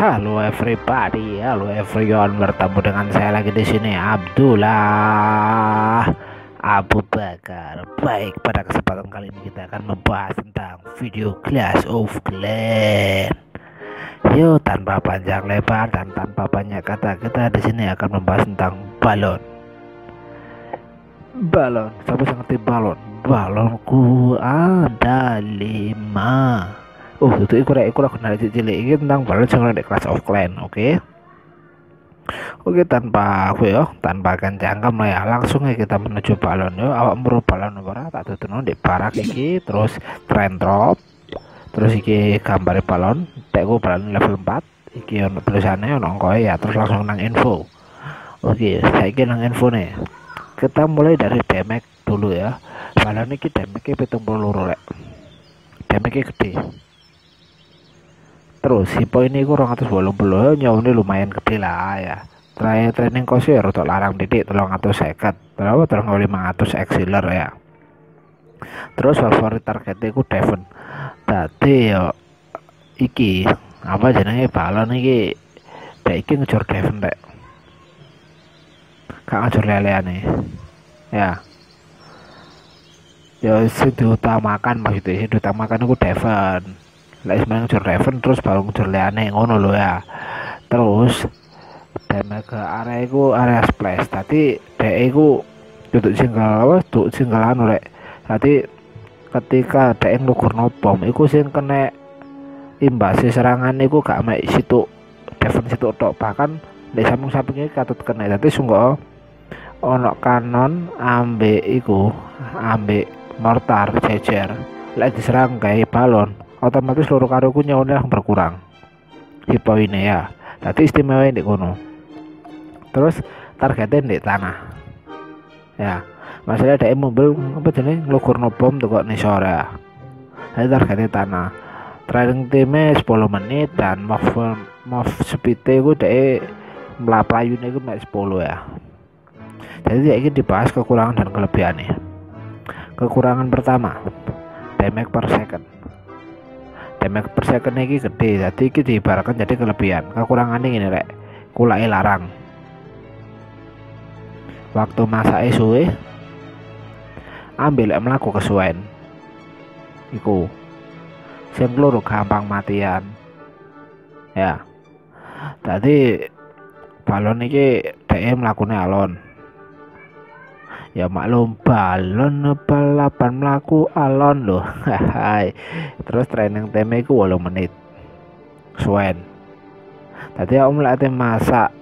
Halo everybody, halo everyone, bertemu dengan saya lagi di sini Abdullah Abu Bakar. Baik, pada kesempatan kali ini kita akan membahas tentang video Clash of Clans. Yuk, tanpa panjang lebar dan tanpa banyak kata, kita di sini akan membahas tentang balon. Balon, siapa yang ngerti balon? Balonku ada 5. Itu iku aku kenal cilik iki tentang balon sing di Clash of Clans, oke. Oke, tanpa akan jangkam lah ya, langsung ya kita menuju balon. Yo, awak meru balon ora tak tutuno di barak iki, terus trend drop. Terus iki gambar balon, tekku balon level 4. Iki ono tulisannya ono angka ya, terus langsung nang info. Oke, saiki nang info nih. Kita mulai dari damage dulu ya. Balon iki damage-nya 72 rek. Damage-nya gede. Terus si poin ini kurang 280, nyawane lumayan gede lah ya. Terakhir training cost ya rotok larang didik 350, berapa 500 exiler ya. Terus favorit targetnya ku Devon. Tadi yo iki apa jenenge balon iki dek iki ngejar Devon dek. Gak ngejar leleane. Ya. Ya sing diutamakan maksudnya sing diutamakan iku Devon. Lah sebenarnya ngejar Raven terus baru ngejar leane ngono lho ya. Terus damage ke area iku area splash. Tadi dhek iku duduk single anu rek. Tadi ketika dhek nglukurno bom iku sing kena imbas serangan iku gak mek situ Devon situ tok, bahkan nek samping-sampinge katut kena. Dadi sungguh ono kanon ambek mortar jejer. Lek diserang kayak balon otomatis seluruh karuku nyawane berkurang di poinnya ya. Tadi istimewa di kono. Terus targetnya di tanah ya, masalah ada mobil apa jenis ngelukur bom tuh kok nih sore. Jadi targetnya tanah. Training timnya 10 menit dan move speednya gue deh melaplayunnya gue 10 ya. Jadi ini dibahas kekurangan dan kelebihannya. Kekurangan pertama, damage per second. Damage per second ini gede, jadi ini diibaratkan jadi kelebihan. Kekurangannya ini rek, kulai larang. Waktu masa suwe, ambil melaku kesuwen. Iku, sing peluru gampang matian. Ya, tadi balon ini dia melakukannya alon. Ya maklum balon balapan melaku alon loh. Hai. Terus training time iku 8 menit. Suwen. Tadi aku melatih masak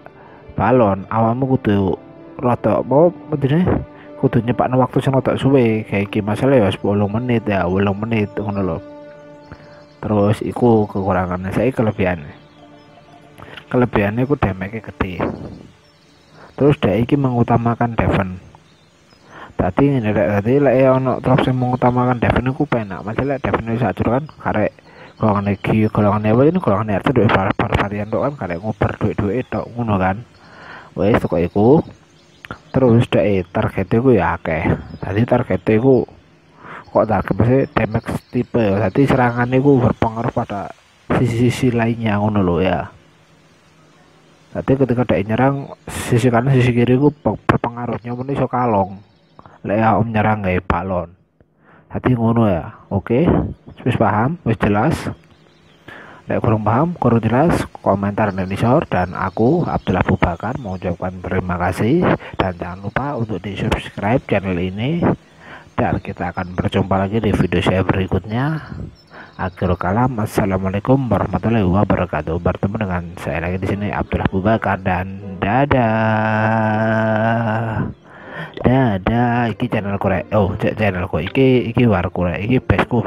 balon, awakmu kudu rada apa bedine? Kudu nyepakno waktu sing rada suwe. Kayak iki masalah ya 10 menit ya, 8 menit ngono lho. Terus iku kekurangannya, saya kelebihannya. Kelebihannya iku damage gede. Terus dia iki mengutamakan Devon. Tadi ini tadi lek ono drop sing mengutamakan Devon iku penak. Masalah Devon wis acur kan karek golongan iki, golongan apa ini golongan RT duwe varian tok kan karek ngoper duit-duit tok ngono kan. Wis kok iku. Terus dhek targete ku ya akeh. Tadi targete ku kok target mesti damage tipe. Tadi serangan iku berpengaruh pada sisi-sisi lainnya ngono lho ya. Tadi ketika dhek nyerang sisi kanan sisi kiri ku berpengaruhnya muni iso kalong. Lek om nyerang kayak balon. Hati ngono ya. Oke, wis paham, wis jelas. Lek kurang paham, kurang jelas, komentar di short. Dan aku Abdullah Abu Bakar mengucapkan terima kasih dan jangan lupa untuk di subscribe channel ini. Dan kita akan berjumpa lagi di video saya berikutnya. Akhirul kalam, assalamualaikum warahmatullahi wabarakatuh. Bertemu dengan saya lagi di sini Abdullah Abu Bakar dan dadah. Iki channel korek. Oh, channel kok iki war korek. Iki pesku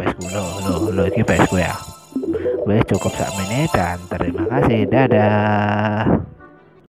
lo iki pesku ya. Wes cukup sak menit dan terima kasih. Dadah.